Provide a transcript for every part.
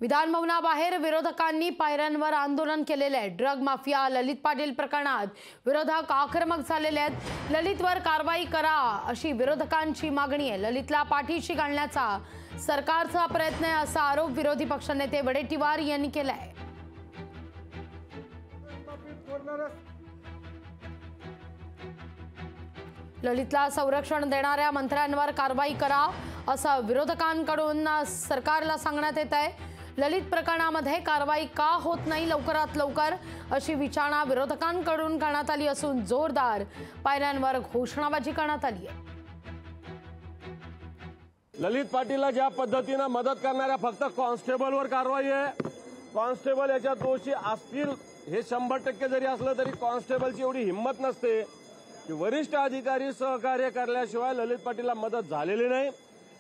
विधान भवनाबाहेर विरोधकांनी पायऱ्यांवर आंदोलन केलेले आहे। ड्रग माफिया ललित पाटील प्रकरणात विरोधक आक्रमक झालेले आहेत। ललितवर कारवाई करा अशी विरोधकांची मागणी आहे। ललितला पाठीशी घालण्याचा सरकारचा प्रयत्न आहे असा आरोप विरोधी पक्षनेते वडेट्टीवार यांनी केला आहे। ललितला संरक्षण देणाऱ्या मंत्र्यांवर कारवाई करा असं विरोधकांकडून सरकारला सांगण्यात येत आहे। ललित प्रकरणामध्ये कारवाई का होत नाही लवकरात लवकर अशी विचारणा विरोधकांकडून करण्यात आली असून जोरदार पायऱ्यांवर घोषणाबाजी करण्यात आली आहे। ललित पाटीलला ज्या पद्धतीने मदत करणाऱ्या फक्त कॉन्स्टेबलवर कारवाई आहे। कॉन्स्टेबल याच्यात दोषी असतील हे 100% जरी असलं तरी कॉन्स्टेबलची एवढी हिंमत नसते की वरिष्ठ अधिकारी सहकार्य करल्याशिवाय ललित पाटीलला मदत झालेली नाही।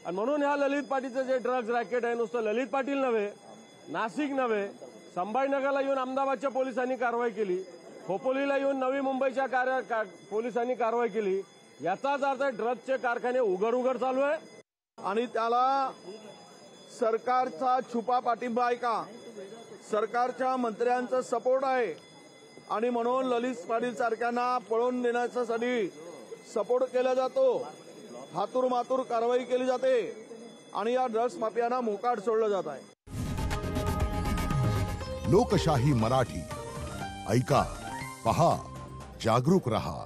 आणि म्हणून ह्या ललित पाटीलचं जे ड्रग्ज रॅकेट आहे नुसतं ललित पाटील नव्हे, नाशिक नव्हे, संभाजीनगरला येऊन अहमदाबादच्या पोलिसांनी कारवाई केली, खोपोलीला येऊन नवी मुंबईच्या पोलिसांनी कारवाई केली। याचाच अर्थ ड्रग्जचे कारखाने उघड चालू आहे आणि त्याला सरकारचा छुपा पाठिंबा आहे का, सरकारच्या मंत्र्यांचा सपोर्ट आहे आणि म्हणून ललित पाटील सारख्यांना पळून नेण्यासाठी सपोर्ट केला जातो। हातूर मातूर कारवाई केली जाते आणि या ड्रग्ज माफियांना मोकाट सोडलं जात आहे। लोकशाही मराठी ऐका, पहा, जागरूक रहा।